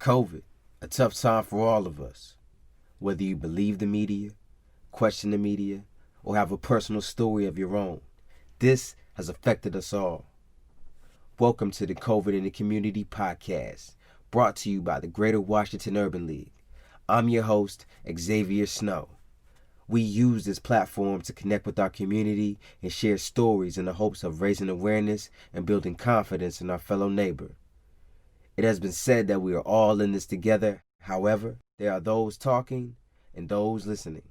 COVID, a tough time for all of us. Whether you believe the media, question the media, or have a personal story of your own, this has affected us all. Welcome to the COVID in the Community podcast, brought to you by the Greater Washington Urban League. I'm your host, Xavier Snow. We use this platform to connect with our community and share stories in the hopes of raising awareness and building confidence in our fellow neighbor. It has been said that we are all in this together. However, there are those talking and those listening.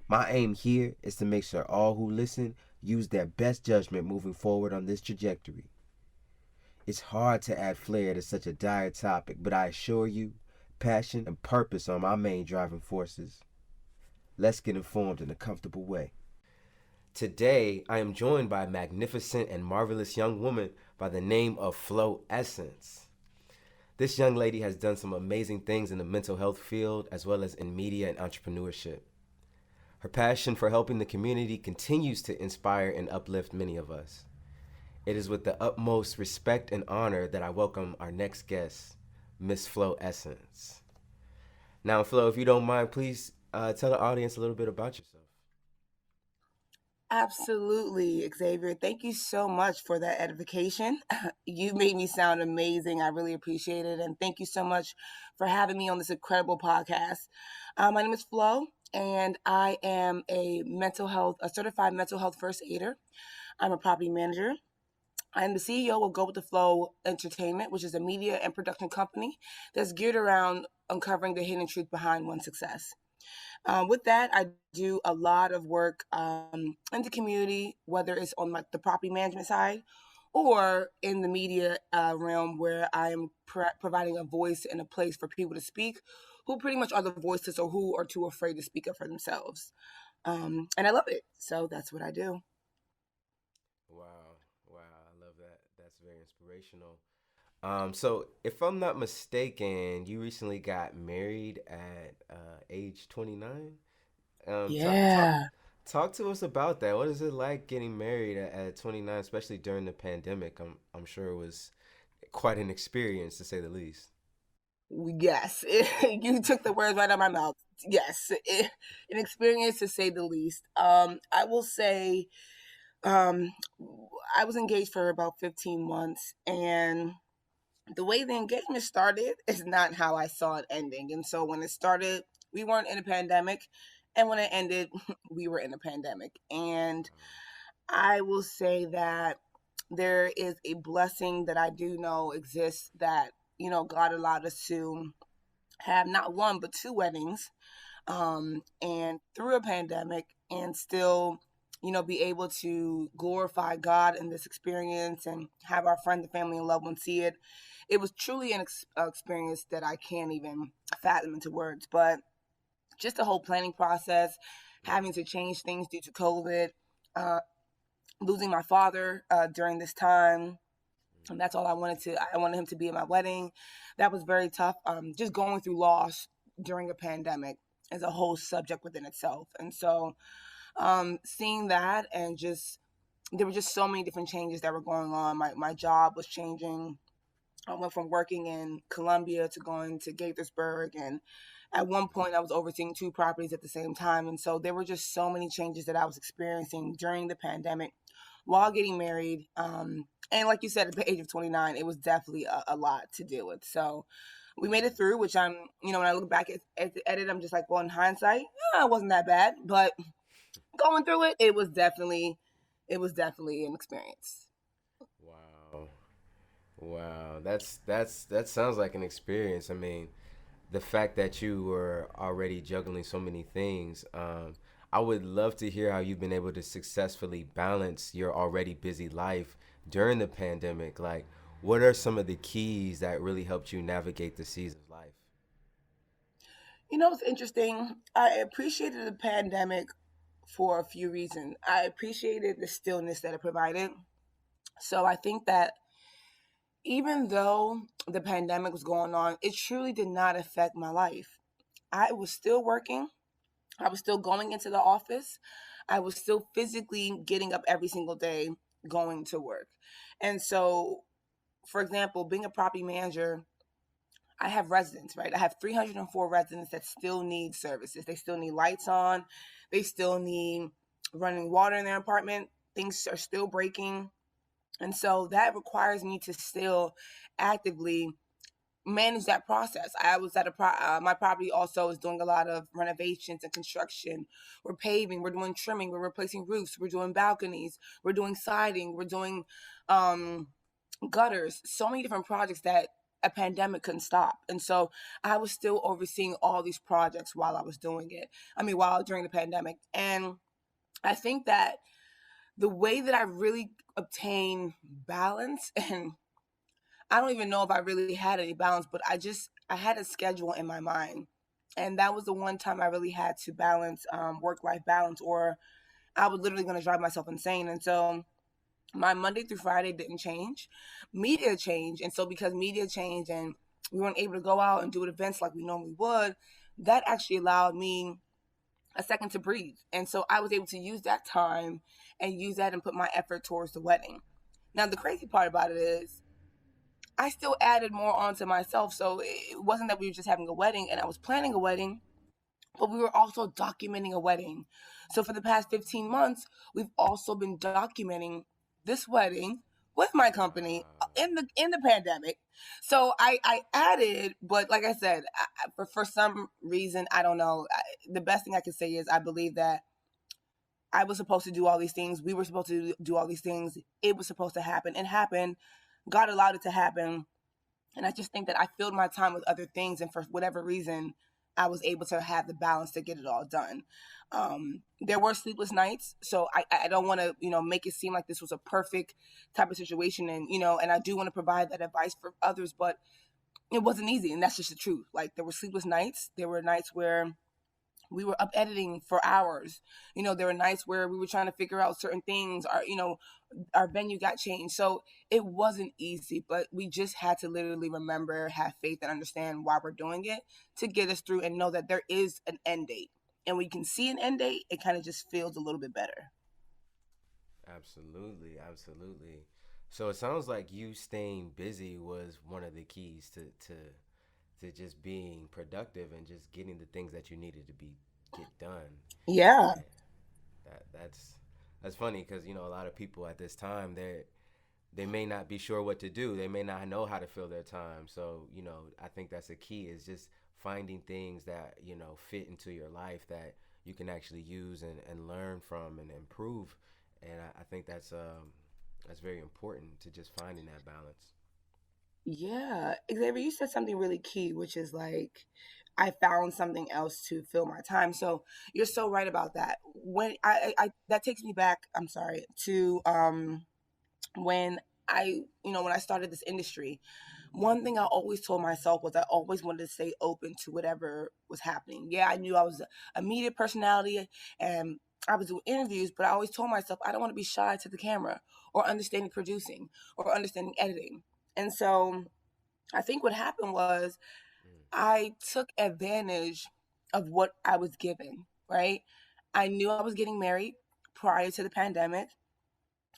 My aim here is to make sure all who listen use their best judgment moving forward on this trajectory. It's hard to add flair to such a dire topic, but I assure you, passion and purpose are my main driving forces. Let's get informed in a comfortable way. Today, I am joined by a magnificent and marvelous young woman by the name of Flo Essence. This young lady has done some amazing things in the mental health field as well as in media and entrepreneurship. Her passion for helping the community continues to inspire and uplift many of us. It is with the utmost respect and honor that I welcome our next guest, Miss Flo Essence. Now, Flo, if you don't mind, please tell the audience a little bit about yourself. Absolutely, Xavier. Thank you so much for that edification. You made me sound amazing. I really appreciate it. And thank you so much for having me on this incredible podcast. My name is Flo, and I am a certified mental health first aider. I'm a property manager. I'm the CEO of Go With The Flow Entertainment, which is a media and production company that's geared around uncovering the hidden truth behind one's success. With that, I do a lot of work in the community, whether it's on like the property management side or in the media realm, where I am providing a voice and a place for people to speak who pretty much are the voiceless or who are too afraid to speak up for themselves. And I love it. So that's what I do. Wow, wow, I love that. That's very inspirational. So if I'm not mistaken, you recently got married at age 29. Um, talk, talk, Yeah. talk to us about that. What is it like getting married at 29, especially during the pandemic? I'm sure it was quite an experience to say the least. Yes, you took the words right out of my mouth. Yes, an experience to say the least. I will say, um, I was engaged for about 15 months, and the way the engagement started is not how I saw it ending. And so when it started, we weren't in a pandemic, and when it ended, we were in a pandemic. And I will say that there is a blessing that I do know exists that, God allowed us to have not one but two weddings, and through a pandemic, and still be able to glorify God in this experience and have our friends and family and loved ones see it. It was truly an experience that I can't even fathom into words. But just the whole planning process, having to change things due to COVID, uh, losing my father during this time, and that's all I wanted him to be at my wedding. That was very tough. Just going through loss during a pandemic is a whole subject within itself. And so, seeing that, and just there were just so many different changes that were going on. My job was changing. I went from working in Columbia to going to Gaithersburg, and at one point I was overseeing two properties at the same time. And so there were just so many changes that I was experiencing during the pandemic while getting married. And like you said, at the age of 29, it was definitely a lot to deal with. So we made it through, which when I look back at the edit, I'm just like, well, in hindsight, it wasn't that bad. But going through it, it was definitely an experience. Wow, wow, that sounds like an experience. I mean, the fact that you were already juggling so many things. I would love to hear how you've been able to successfully balance your already busy life during the pandemic. Like, what are some of the keys that really helped you navigate the season of life? It's interesting. I appreciated the pandemic for a few reasons. I appreciated the stillness that it provided. So I think that even though the pandemic was going on, it truly did not affect my life. I was still working. I was still going into the office. I was still physically getting up every single day going to work. And so, for example, being a property manager, I have residents, right? I have 304 residents that still need services. They still need lights on. They still need running water in their apartment. Things are still breaking. And so that requires me to still actively manage that process. I was at my property also is doing a lot of renovations and construction. We're paving, we're doing trimming, we're replacing roofs, we're doing balconies, we're doing siding, we're doing um, gutters. So many different projects that a pandemic couldn't stop. And so I was still overseeing all these projects while I was doing it. I mean, while during the pandemic. And I think that the way that I really obtain balance and I don't even know if I really had any balance, but I had a schedule in my mind. And that was the one time I really had to balance work life balance, or I was literally going to drive myself insane. And so my Monday through Friday didn't change. Media changed. And so because media changed and we weren't able to go out and do events like we normally would, that actually allowed me a second to breathe. And so I was able to use that time and use that and put my effort towards the wedding. Now, the crazy part about it is I still added more onto myself. So it wasn't that we were just having a wedding and I was planning a wedding, but we were also documenting a wedding. So for the past 15 months, we've also been documenting this wedding with my company Wow. in the pandemic. So I added, but like I said, for some reason I don't know. The best thing I can say is I believe that I was supposed to do all these things. We were supposed to do all these things. It was supposed to happen. It happened. God allowed it to happen. And I just think that I filled my time with other things. And for whatever reason, I was able to have the balance to get it all done. There were sleepless nights. So I don't want to, make it seem like this was a perfect type of situation. And, and I do want to provide that advice for others, but it wasn't easy. And that's just the truth. Like there were sleepless nights. There were nights where we were up editing for hours. There were nights where we were trying to figure out certain things. Our venue got changed. So it wasn't easy, but we just had to literally remember, have faith, and understand why we're doing it to get us through and know that there is an end date. And when you can see an end date, it kind of just feels a little bit better. Absolutely, absolutely. So it sounds like you staying busy was one of the keys to just being productive and just getting the things that you needed to be get done. Yeah. And that's funny because a lot of people at this time they may not be sure what to do. They may not know how to fill their time. So I think that's a key is just finding things that fit into your life that you can actually use and learn from and improve. And I think that's very important to just finding that balance. Yeah. Xavier, you said something really key, which is like, I found something else to fill my time. So you're so right about that. When that takes me back, I'm sorry, to when when I started this industry, one thing I always told myself was I always wanted to stay open to whatever was happening. Yeah, I knew I was a media personality and I was doing interviews, but I always told myself I don't want to be shy to the camera or understanding producing or understanding editing. And so I think what happened was Mm. I took advantage of what I was given, right? I knew I was getting married prior to the pandemic.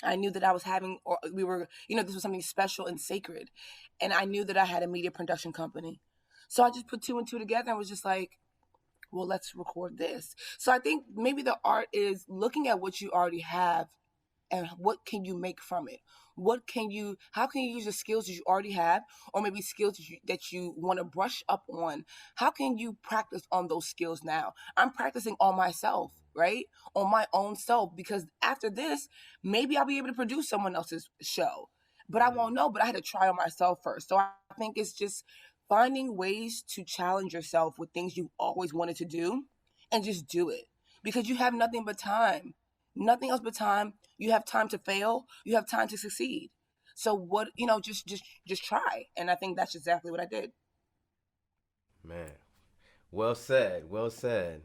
I knew that I was having, or we were, this was something special and sacred. And I knew that I had a media production company. So I just put two and two together and was just like, well, let's record this. So I think maybe the art is looking at what you already have and what can you make from it. How can you use the skills that you already have, or maybe skills that you want to brush up on? How can you practice on those skills now? I'm practicing on myself, right? On my own self, because after this, maybe I'll be able to produce someone else's show, but I Mm. won't know, but I had to try on myself first. So I think it's just finding ways to challenge yourself with things you always wanted to do and just do it because you have nothing but time. Nothing else but time. You have time to fail. You have time to succeed. So what, just try. And I think that's exactly what I did. Man, well said, well said.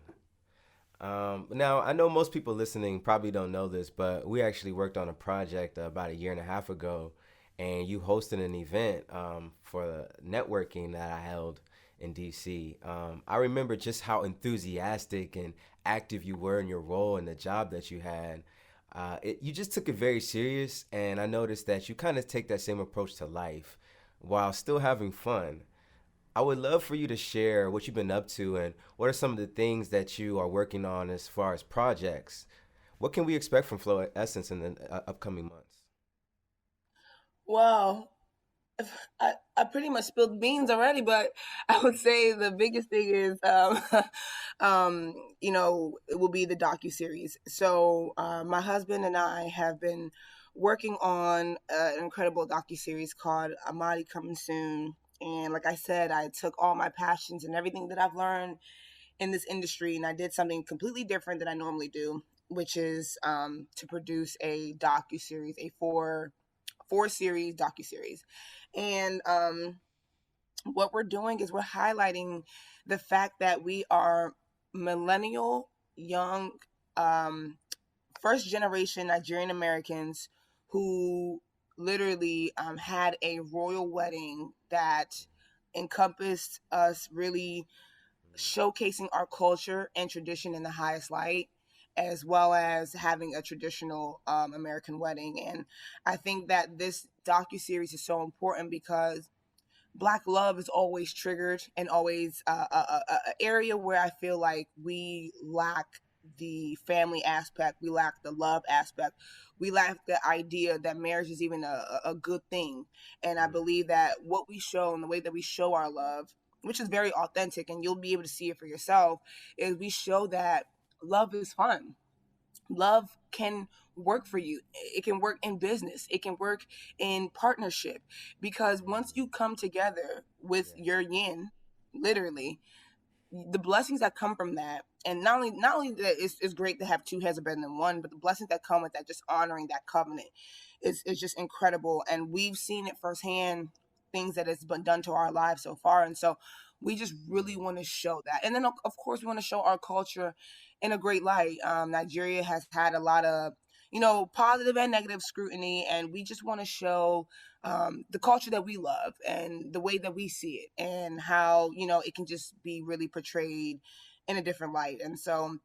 Now, I know most people listening probably don't know this, but we actually worked on a project about a year and a half ago, and you hosted an event for the networking that I held in DC. I remember just how enthusiastic and active you were in your role and the job that you had. You just took it very serious, and I noticed that you kind of take that same approach to life while still having fun. I would love for you to share what you've been up to and what are some of the things that you are working on as far as projects. What can we expect from Flo Essence in the upcoming months? Well, I pretty much spilled beans already, but I would say the biggest thing is, it will be the docu series. So my husband and I have been working on an incredible docu series called Amadi Coming Soon. And like I said, I took all my passions and everything that I've learned in this industry, and I did something completely different than I normally do, which is to produce a docu series, a four series docu series. And what we're doing is we're highlighting the fact that we are millennial, young, um, first generation Nigerian Americans who literally had a royal wedding that encompassed us really showcasing our culture and tradition in the highest light, as well as having a traditional American wedding. And I think that this docu series is so important because Black love is always triggered and always a area where I feel like we lack the family aspect, we lack the love aspect, we lack the idea that marriage is even a good thing. And I Mm, believe that what we show and the way that we show our love, which is very authentic, and you'll be able to see it for yourself, is we show that love is fun. Love can work for you. It can work in business. It can work in partnership, because once you come together with yes. your yin, literally, the blessings that come from that, and not only that it's great to have two heads are better than one, but the blessings that come with that, just honoring that covenant, is just incredible. And we've seen it firsthand, things that has been done to our lives so far. And so we just really Mm, want to show that. And then of course we want to show our culture in a great light. Nigeria has had a lot of, positive and negative scrutiny, and we just want to show the culture that we love and the way that we see it, and how it can just be really portrayed in a different light. And so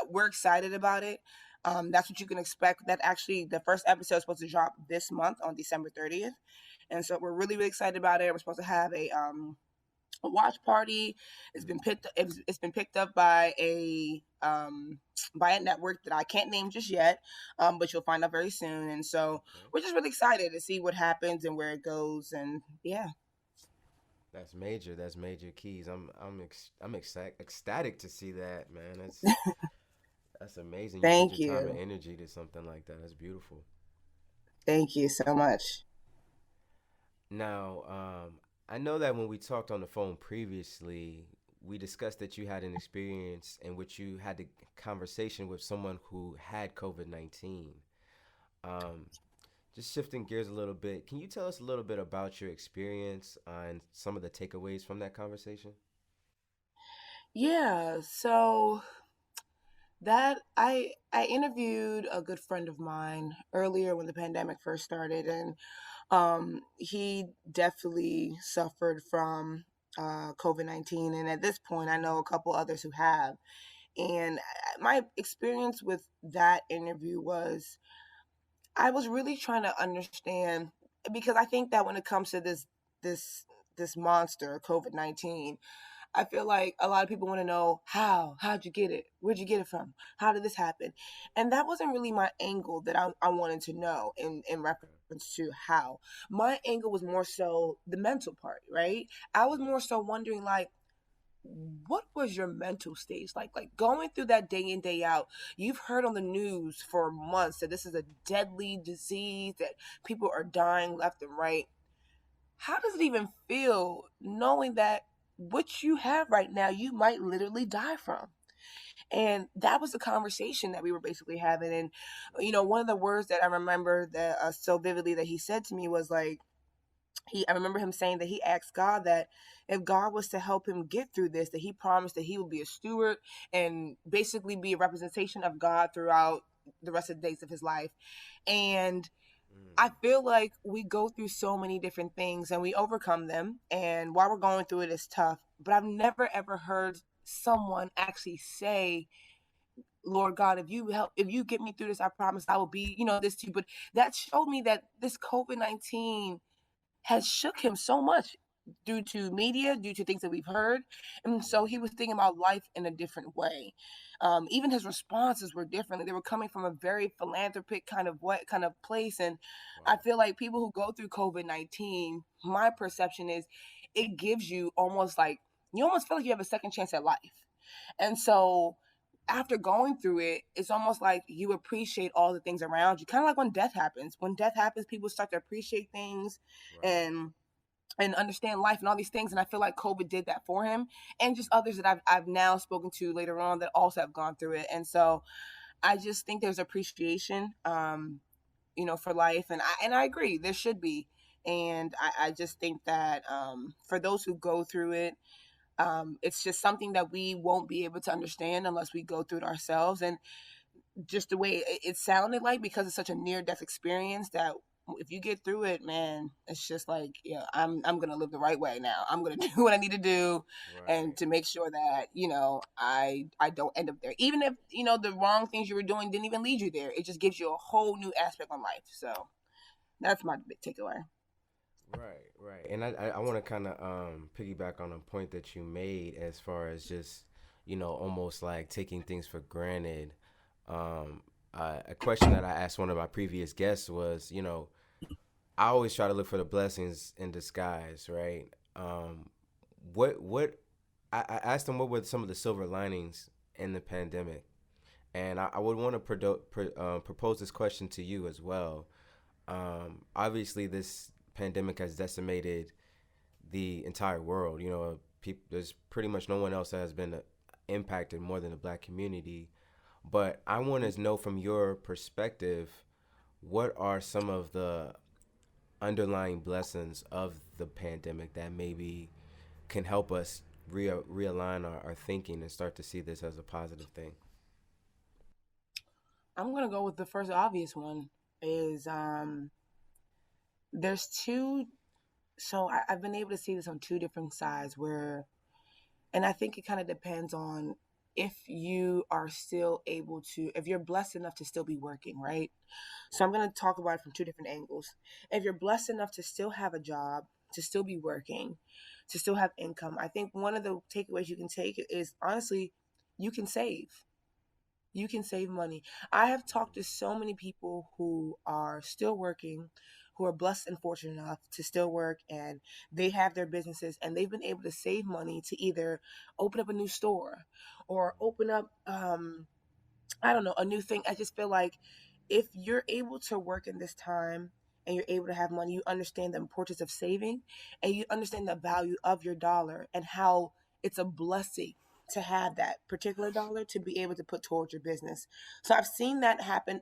we're excited about it. That's what you can expect. That actually, the first episode is supposed to drop this month on December 30th, and so we're really really excited about it. We're supposed to have a watch party. mm, It's been picked up by a network that I can't name just yet, but you'll find out very soon. And so okay. we're just really excited to see what happens and where it goes. And yeah, That's major. That's major keys. Ecstatic to see that, man. That's amazing. You put thank your time and you, energy to something like that. That's beautiful. thank you so much. Now, I know that when we talked on the phone previously, we discussed that you had an experience in which you had a conversation with someone who had COVID-19. Um, just shifting gears a little bit, can you tell us a little bit about your experience and some of the takeaways from that conversation? Yeah, so that I interviewed a good friend of mine earlier when the pandemic first started, and he definitely suffered from COVID-19, and at this point, I know a couple others who have. And my experience with that interview was I was really trying to understand, because I think that when it comes to this this monster COVID-19, I feel like a lot of people want to know how'd you get it? Where'd you get it from? How did this happen? And that wasn't really my angle that I wanted to know in reference to how. My angle was more so the mental part, right? I was more so wondering, like, what was your mental stage like going through that day in day out? You've heard on the news for months that this is a deadly disease, that people are dying left and right. How does it even feel knowing that what you have right now you might literally die from? And that was the conversation that we were basically having. And one of the words that I remember that so vividly that he said to me was like, I remember him saying that he asked God that if God was to help him get through this, that he promised that he would be a steward and basically be a representation of God throughout the rest of the days of his life. And I Mm, feel like we go through so many different things and we overcome them. And while we're going through it, it's tough. But I've never ever heard someone actually say, Lord God, if you get me through this, I promise I will be, this to you. But that showed me that this COVID-19 has shook him so much. due to media, due to things that we've heard. And so he was thinking about life in a different way. Even his responses were different. They were coming from a very philanthropic kind of place. And I Wow. feel like people who go through COVID-19, my perception is it gives you almost like, you almost feel like you have a second chance at life. And so after going through it, it's almost like you appreciate all the things around you. Kind of like when death happens. When death happens, people start to appreciate things Right. and understand life and all these things. And I feel like COVID did that for him, and just others that I've now spoken to later on that also have gone through it. And so I just think there's appreciation, for life, and I agree there should be. And I just think that for those who go through it, it's just something that we won't be able to understand unless we go through it ourselves. And just the way it sounded like, because it's such a near death experience, that if you get through it, man, it's just like, yeah, I'm gonna live the right way now. I'm gonna do what I need to do, and Right. to make sure that I don't end up there, even if the wrong things you were doing didn't even lead you there. It just gives you a whole new aspect on life. So that's my big takeaway. Right, right. And I want to kind of piggyback on a point that you made as far as just, almost like taking things for granted. Um, a question that I asked one of my previous guests was, I always try to look for the blessings in disguise, right? What I asked them what were some of the silver linings in the pandemic, and I would want to propose this question to you as well. Obviously, this pandemic has decimated the entire world. There's pretty much no one else that has been impacted more than the black community. But I want to know from your perspective, what are some of the underlying blessings of the pandemic that maybe can help us realign our thinking and start to see this as a positive thing? I'm gonna go with the first obvious one. Is there's two. So I've been able to see this on two different sides where, and I think it kind of depends on if you are still able to, if you're blessed enough to still be working, right? So I'm going to talk about it from two different angles. If you're blessed enough to still have a job, to still be working, to still have income, I think one of the takeaways you can take is honestly, you can save. You can save money. I have talked to so many people who are still working, who are blessed and fortunate enough to still work, and they have their businesses, and they've been able to save money to either open up a new store or open up I don't know, a new thing. I just feel like if you're able to work in this time and you're able to have money, you understand the importance of saving, and you understand the value of your dollar and how it's a blessing to have that particular dollar to be able to put towards your business. So I've seen that happen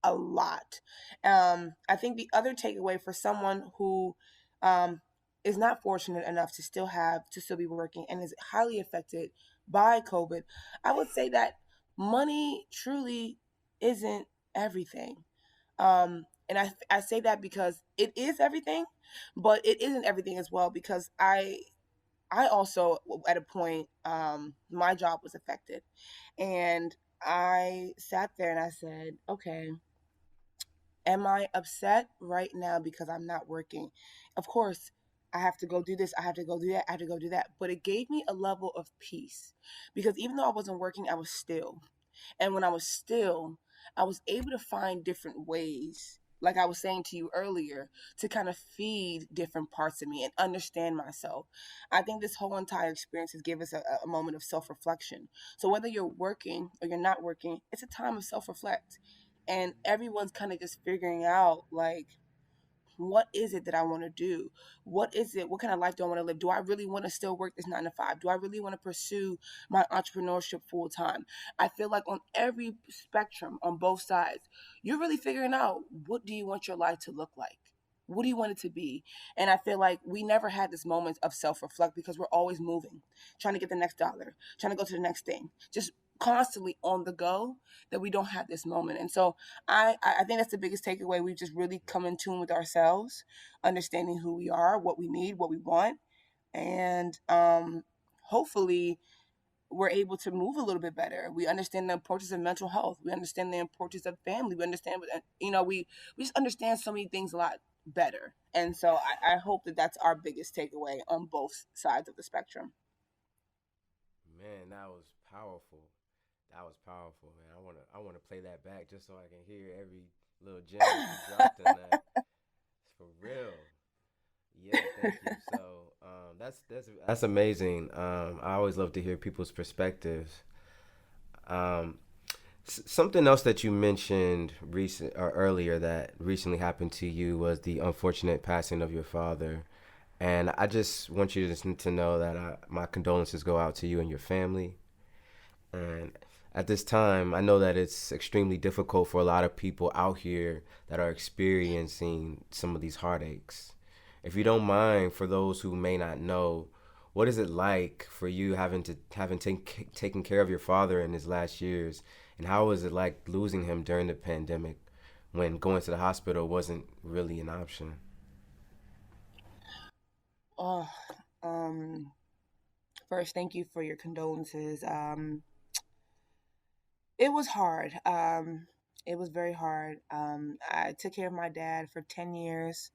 a lot. I think the other takeaway for someone who um, is not fortunate enough to still be working and is highly affected by COVID, I would say that money truly isn't everything. And I say that because it is everything, but it isn't everything as well, because I also at a point my job was affected, and I sat there and I said, okay, am I upset right now because I'm not working? Of course, I have to go do this, I have to go do that, I have to go do that. But it gave me a level of peace, because even though I wasn't working, I was still. And when I was still, I was able to find different ways, like I was saying to you earlier, to kind of feed different parts of me and understand myself. I think this whole entire experience has given us a moment of self reflection. So whether you're working or you're not working, it's a time of self reflect. And everyone's kind of just figuring out, like, what is it that I want to do? What is it? What kind of life do I want to live? Do I really want to still work this 9 to 5? Do I really want to pursue my entrepreneurship full time? I feel like on every spectrum, on both sides, you're really figuring out, what do you want your life to look like? What do you want it to be? And I feel like we never had this moment of self reflect, because we're always moving, trying to get the next dollar, trying to go to the next thing, just constantly on the go, that we don't have this moment. And so I think that's the biggest takeaway. We've just really come in tune with ourselves, understanding who we are, what we need, what we want, and hopefully we're able to move a little bit better. We understand the importance of mental health. We understand the importance of family. We understand, we just understand so many things a lot better. And so I hope that that's our biggest takeaway on both sides of the spectrum. Man, that was powerful. That was powerful, man. I wanna play that back just so I can hear every little gem that you dropped in that. For real. Yeah, thank you. So, that's amazing. I always love to hear people's perspectives. Um, Something else that you mentioned recent or earlier that recently happened to you was the unfortunate passing of your father. And I just want you to know that my condolences go out to you and your family. And at this time, I know that it's extremely difficult for a lot of people out here that are experiencing some of these heartaches. If you don't mind, for those who may not know, what is it like for you taken care of your father in his last years, and how was it like losing him during the pandemic when going to the hospital wasn't really an option? Oh, um, first, thank you for your condolences. It was hard. It was very hard. I took care of my dad for 10 years,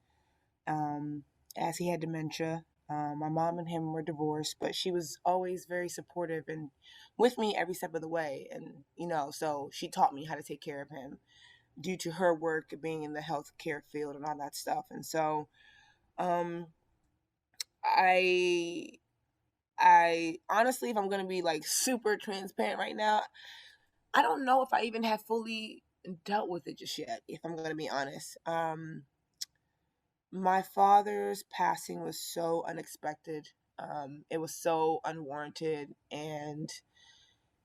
um, as he had dementia. My mom and him were divorced, but she was always very supportive and with me every step of the way. And, so she taught me how to take care of him due to her work being in the healthcare field and all that stuff. And so, um, I, I honestly, if I'm going to be like super transparent right now, I don't know if I even have fully dealt with it just yet, if I'm going to be honest. My father's passing was so unexpected. It was so unwarranted, and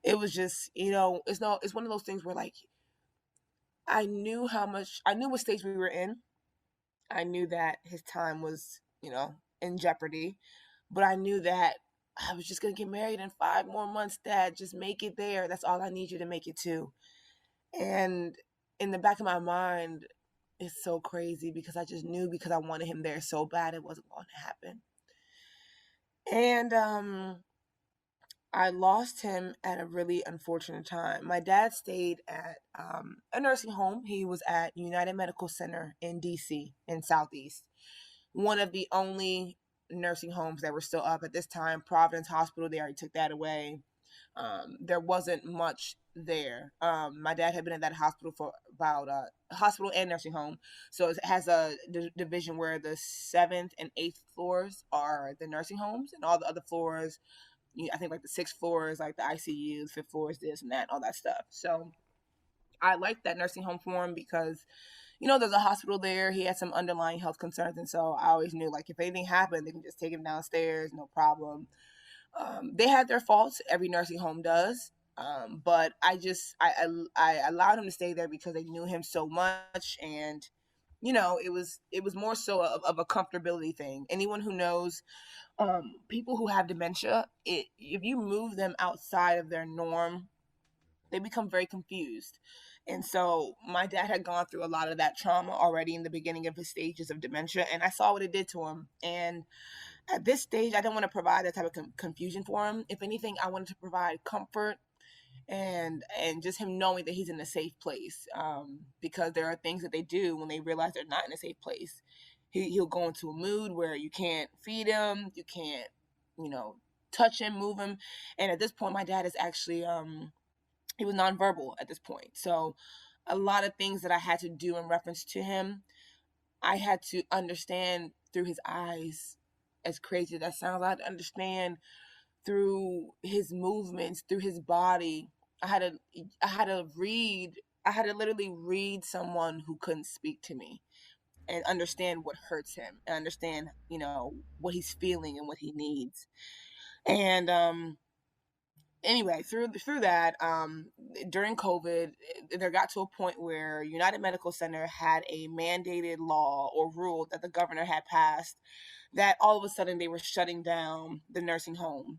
it was just, it's one of those things where like I knew what stage we were in. I knew that his time was, in jeopardy, but I knew that I was just gonna get married in 5 more months. Dad, just make it there. That's all I need you to make it to. And in the back of my mind, it's so crazy because I just knew because I wanted him there so bad it wasn't going to happen. And I lost him at a really unfortunate time. My dad stayed at a nursing home. He was at United Medical Center in DC in Southeast, one of the only nursing homes that were still up at this time. Providence Hospital, they already took that away. There wasn't much there. My dad had been at that hospital for about hospital and nursing home, so it has a division where the seventh and eighth floors are the nursing homes, and all the other floors, I think like the sixth floor is like the ICU, the fifth floor is this and that, all that stuff. So I liked that nursing home for him because there's a hospital there. He had some underlying health concerns, and so I always knew like if anything happened, they can just take him downstairs, no problem. They had their faults. Every nursing home does. But I allowed him to stay there because they knew him so much, and it was more so of a comfortability thing. Anyone who knows people who have dementia, if you move them outside of their norm, they become very confused. And so my dad had gone through a lot of that trauma already in the beginning of his stages of dementia, and I saw what it did to him. And at this stage, I didn't want to provide that type of confusion for him. If anything, I wanted to provide comfort and just him knowing that he's in a safe place. Because there are things that they do when they realize they're not in a safe place. He'll go into a mood where you can't feed him, you can't, you know, touch him, move him. And at this point, my dad is actually he was nonverbal at this point. So a lot of things that I had to do in reference to him, I had to understand through his eyes. As crazy as that sounds, I had to understand through his movements, through his body. I had to I had to read I had to literally read someone who couldn't speak to me and understand what hurts him and understand, what he's feeling and what he needs. And anyway, through that, during COVID, there got to a point where United Medical Center had a mandated law or rule that the governor had passed that all of a sudden they were shutting down the nursing home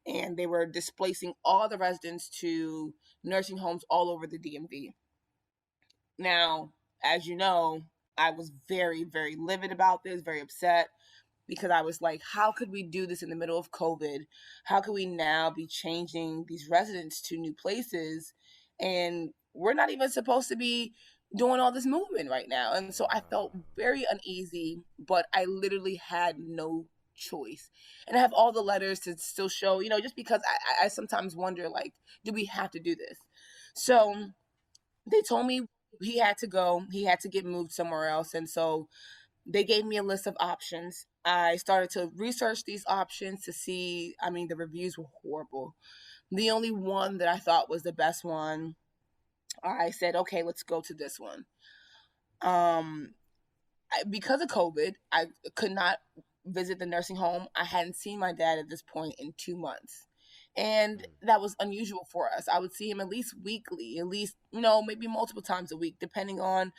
and they were displacing all the residents to nursing homes all over the DMV. Now, as you know, I was very, very livid about this, very upset because I was like, how could we do this in the middle of COVID? How could we now be changing these residents to new places? And we're not even supposed to be. doing all this movement right now. And so I felt Wow. very uneasy, but I literally had no choice. And I have all the letters to still show, just because I sometimes wonder, like, do we have to do this? So they told me he had to go, he had to get moved somewhere else. And so they gave me a list of options. I started to research these options to see, I mean, the reviews were horrible. The only one that I thought was the best one, I said, okay, let's go to this one. Um, because of COVID, I could not visit the nursing home. I hadn't seen my dad at this point in 2 months. And Mm. that was unusual for us. I would see him at least weekly, at least, maybe multiple times a week, depending on,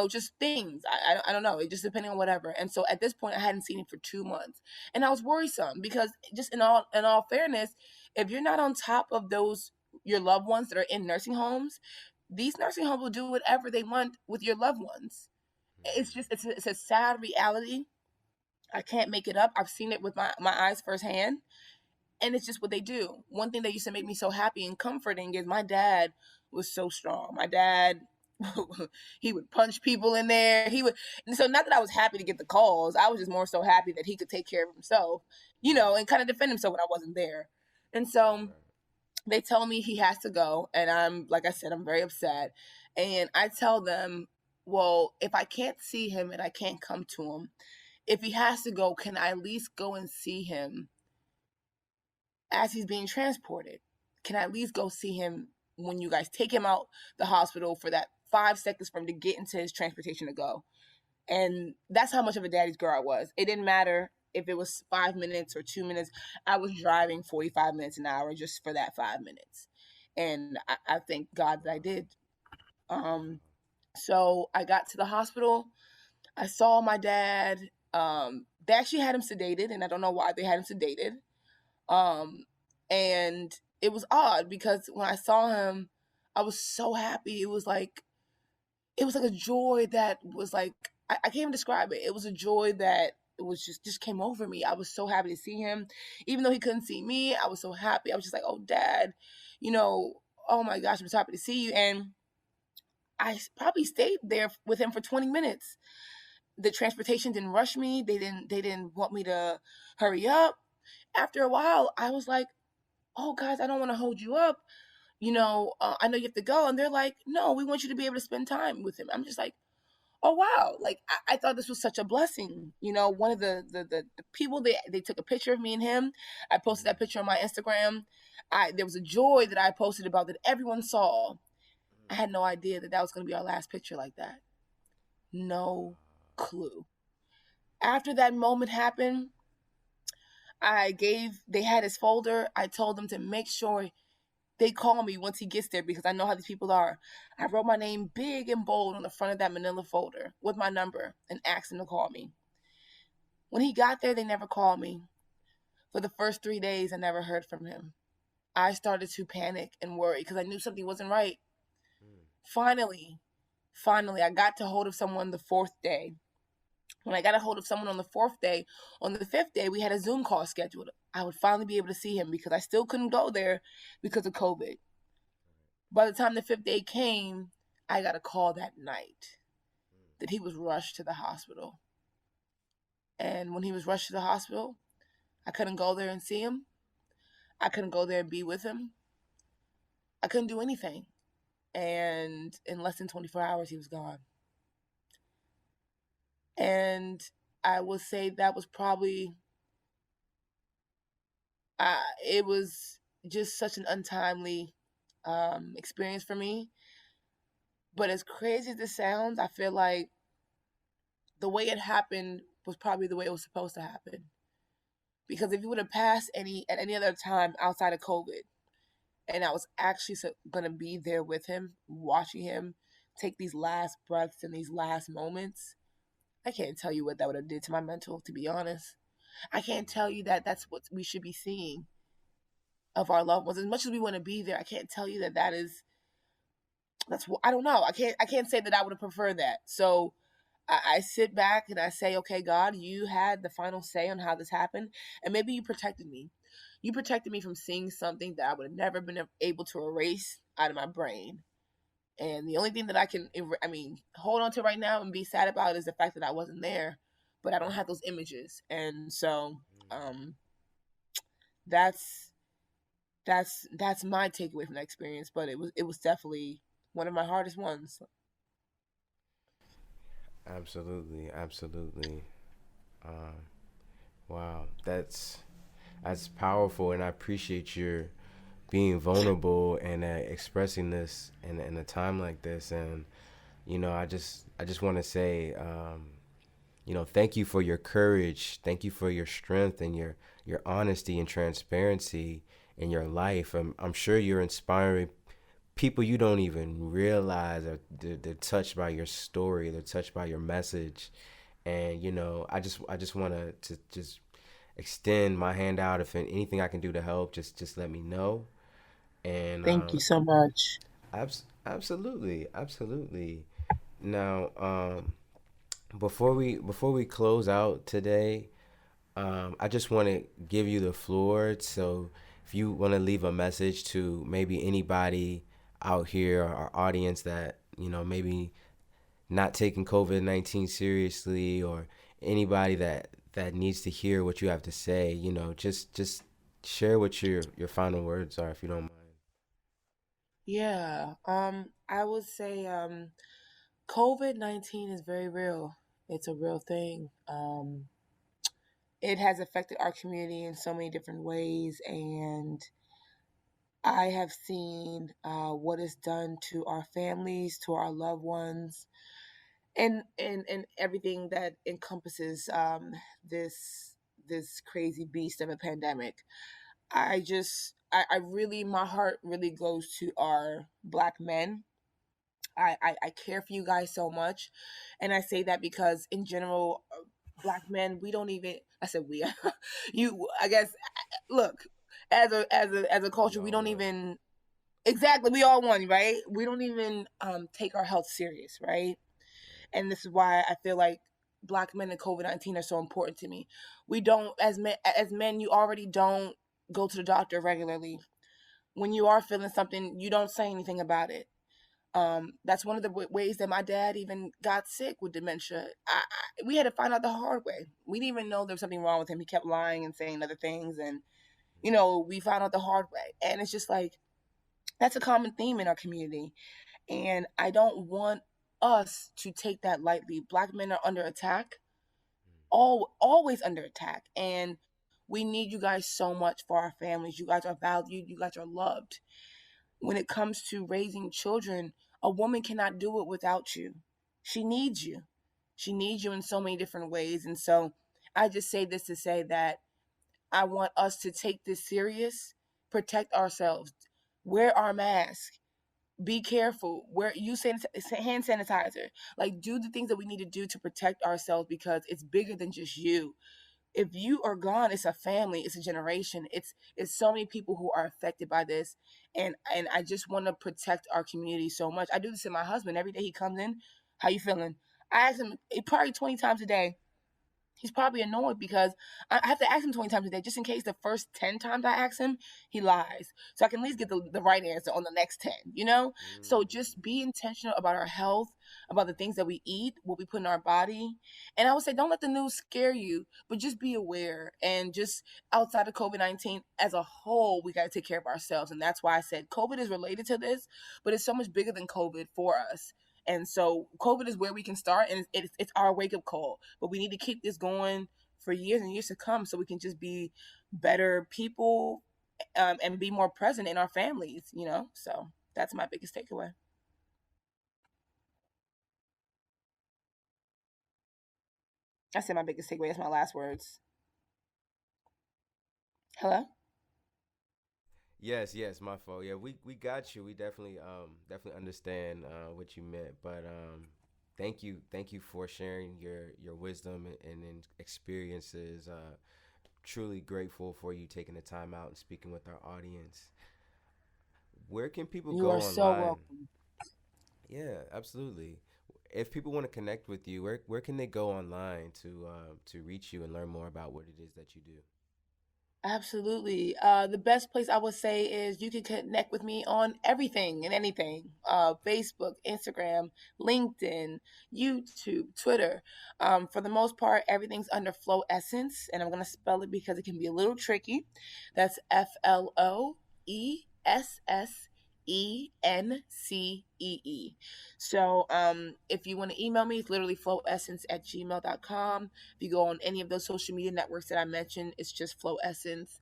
just things. I don't know. It just depending on whatever. And so at this point, I hadn't seen him for 2 months. And I was worrisome because just in all fairness, if you're not on top of your loved ones that are in nursing homes, these nursing homes will do whatever they want with your loved ones. It's a sad reality. I can't make it up. I've seen it with my eyes firsthand. And it's just what they do. One thing that used to make me so happy and comforting is my dad was so strong. My dad, he would punch people in there. And so not that I was happy to get the calls. I was just more so happy that he could take care of himself, Right. and kind of defend himself when I wasn't there. And Right. so Right. they tell me he has to go, and like I said, I'm very upset. And I tell them, well, if I can't see him and I can't come to him, if he has to go, can I at least go and see him as he's being transported? Can I at least go see him when you guys take him out the hospital for that 5 seconds for him to get into his transportation to go? And that's how much of a daddy's girl I was. It didn't matter if it was 5 minutes or 2 minutes. I was driving 45 minutes an hour just for that 5 minutes. And I thank God that I Wow. did. So I got to the hospital. I saw my dad. They actually had him sedated, and I don't know why they had him sedated. Um, and it was odd because when I saw him, I was so happy. It was like a joy that was like, I can't even describe it. It was a joy that it was just came over me. I was so happy to see him, even though he couldn't see me. I was so happy. I was just like, oh, Dad, you know, oh my gosh, I'm so happy to see you. And I probably stayed there with him for 20 minutes. The transportation didn't rush me. They didn't want me to hurry up. After a while, I was like, oh, guys, I don't want to hold you up. I know you have to go. And they're like, no, we want you to be able to spend time with him. I'm just like, oh, wow. Like, I thought this was such a blessing. One of the people, they took a picture of me and him. I posted Mm. that picture on my Instagram. There was a joy that I posted about that everyone saw. I had no idea that was going to be our last picture like that. No clue. After that moment happened, they had his folder. I told them to make sure they call me once he gets there because I know how these people are. I wrote my name big and bold on the front of that manila folder with my number and asked him to call me. When he got there, they never called me. For the first 3 days, I never heard from him. I started to panic and worry because I knew something wasn't right. Mm. Finally, I got to hold of someone the fourth day. When I got a hold of someone on the fourth day, on the fifth day, we had a Zoom call scheduled. I would finally be able to see him because I still couldn't go there because of COVID. By the time the fifth day came, I got a call that night that he was rushed to the hospital. And when he was rushed to the hospital, I couldn't go there and see him. I couldn't go there and be with him. I couldn't do anything. And in less than 24 hours, he was gone. And I would say that was probably, it was just such an untimely experience for me. But as crazy as it sounds, I feel like the way it happened was probably the way it was supposed to happen. Because if you would have passed at any other time outside of COVID, and I was actually gonna be there with him, watching him take these last breaths and these last moments, I can't tell you what that would have did to my mental. To be honest, I can't tell you that that's what we should be seeing of our loved ones. As much as we want to be there, I can't tell you that that's what I don't know. I can't say that I would have preferred that. So I sit back and I say, okay, God, you had the final say on how this happened, and maybe you protected me. You protected me from seeing something that I would have never been able to erase out of my brain. And the only thing that I can, I mean, hold on to right now and be sad about is the fact that I wasn't there, but I don't have those images. And so um, that's that's my takeaway from that experience. But it was definitely one of my hardest ones. Absolutely, absolutely. Um, wow, that's powerful, and I appreciate your being vulnerable and expressing this in a time like this. And I just want to say, thank you for your courage, thank you for your strength and your honesty and transparency in your life. I'm sure you're inspiring people you don't even realize are they're touched by your story, they're touched by your message. And I just want to just extend my hand out. If anything I can do to help, just let me know. And Thank you so much. absolutely, absolutely. Now, before we close out today, I just want to give you the floor. So if you want to leave a message to maybe anybody out here, our audience, that maybe not taking COVID-19 seriously, or anybody that needs to hear what you have to say, just share what your final words are, if you don't mind. Yeah. I would say COVID-19 is very real. It's a real thing. It has affected our community in so many different ways, and I have seen what it's done to our families, to our loved ones, and everything that encompasses this crazy beast of a pandemic. I really, my heart really goes to our Black men. I care for you guys so much, and I say that because in general, Black men, we don't even. I said we. You. I guess. Look, as a We culture, we all don't one. even exactly. We all one, right? We don't even take our health serious, right? And this is why I feel like Black men and COVID-19 are so important to me. We don't, as men, you already don't go to the doctor regularly. When you are feeling something, you don't say anything about it. That's one of the ways that my dad even got sick with dementia. We had to find out the hard way. We didn't even know there was something wrong with him. He kept lying and saying other things, and we found out the hard way. And it's just like that's a common theme in our community, and I don't want us to take that lightly. Black men are under attack, always under attack, and we need you guys so much for our families. You guys are valued. You guys are loved. When it comes to raising children, a woman cannot do it without you. She needs you. She needs you in so many different ways. And so I just say this to say that I want us to take this serious, protect ourselves, wear our mask, be careful, wear use hand sanitizer. Like do the things that we need to do to protect ourselves because it's bigger than just you. If you are gone, it's a family, it's a generation, it's so many people who are affected by this. And I just want to protect our community so much. I do this to my husband every day. He comes in, how you feeling? I ask him probably 20 times a day. He's probably annoyed because I have to ask him 20 times a day just in case the first 10 times I ask him, he lies. So I can at least get the right answer on the next 10, you know? So just be intentional about our health, about the things that we eat, what we put in our body. And I would say don't let the news scare you, but just be aware. And just outside of COVID-19 as a whole, we got to take care of ourselves. And that's why I said COVID is related to this, but it's so much bigger than COVID for us. And so COVID is where we can start, and it's our wake up call. But we need to keep this going for years and years to come, so we can just be better people, and be more present in our families. So that's my biggest takeaway. I said my biggest takeaway. That's my last words. Hello. Yes, yes, my fault. Yeah, we got you. We definitely understand what you meant. But thank you for sharing your wisdom and experiences. Truly grateful for you taking the time out and speaking with our audience. Where can people You go are so online? welcome. Yeah, absolutely. If people want to connect with you, where can they go online to reach you and learn more about what it is that you do? Absolutely. The best place I would say is you can connect with me on everything and anything, Facebook, Instagram, LinkedIn, YouTube, Twitter. For the most part, everything's under Flo Essence, and I'm going to spell it because it can be a little tricky. That's FLOESSENCEE. So if you want to email me, it's literally floessence@gmail.com. If you go on any of those social media networks that I mentioned, it's just Flow Essence.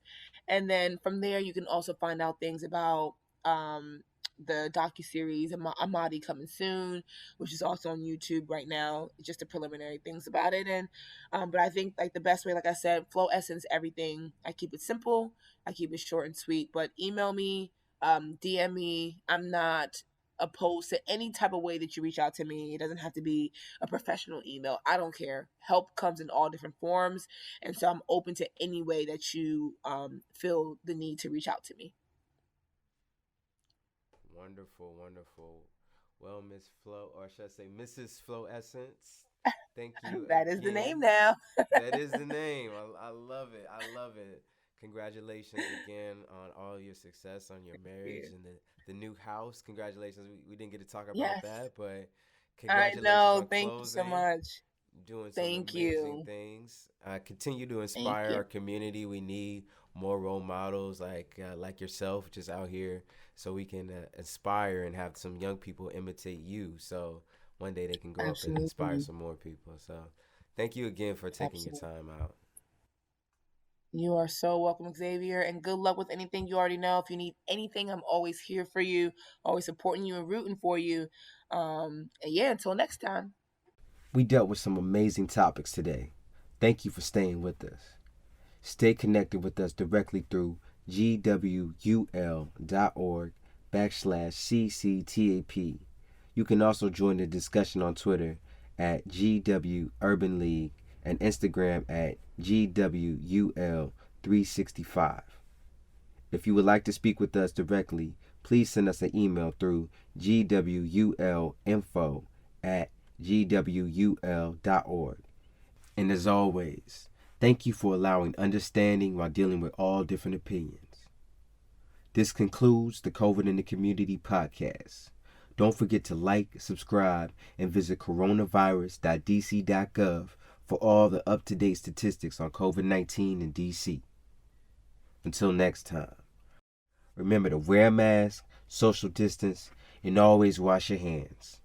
And then from there, you can also find out things about the docuseries Amadi coming soon, which is also on YouTube right now. Just the preliminary things about it. And but I think like the best way, like I said, Flow Essence everything. I keep it simple. I keep it short and sweet. But email me, DM me. I'm not opposed to any type of way that you reach out to me. It doesn't have to be a professional email. I don't care. Help comes in all different forms, and so I'm open to any way that you feel the need to reach out to me. Wonderful, wonderful. Well, Miss Flo, or should I say Mrs. Flo Essence, thank you That is the again. name now. That is the name. I love it. I love it. Congratulations again on all your success on your Thank marriage you. and the new house. Congratulations. We didn't get to talk about Yes, that, but I congratulations know. on Thank you so closing, much. doing some Thank amazing you. things. Continue to Thank inspire you. our community. We need more role models like yourself, just out here, so we can inspire and have some young people imitate you. So one day they can grow up and inspire Absolutely. some more people. So thank you again for taking your Absolutely. time out. You are so welcome, Xavier, and good luck with anything you already know. If you need anything, I'm always here for you, always supporting you and rooting for you. And yeah, until next time. We dealt with some amazing topics today. Thank you for staying with us. Stay connected with us directly through gwul.org/CCTAP. You can also join the discussion on Twitter at GW Urban League and Instagram at GWUL365. If you would like to speak with us directly, please send us an email through gwulinfo@gwul.org. And as always, thank you for allowing understanding while dealing with all different opinions. This concludes the COVID in the Community podcast. Don't forget to like, subscribe, and visit coronavirus.dc.gov for all the up to date statistics on COVID-19 in DC. Until next time, remember to wear a mask, social distance, and always wash your hands.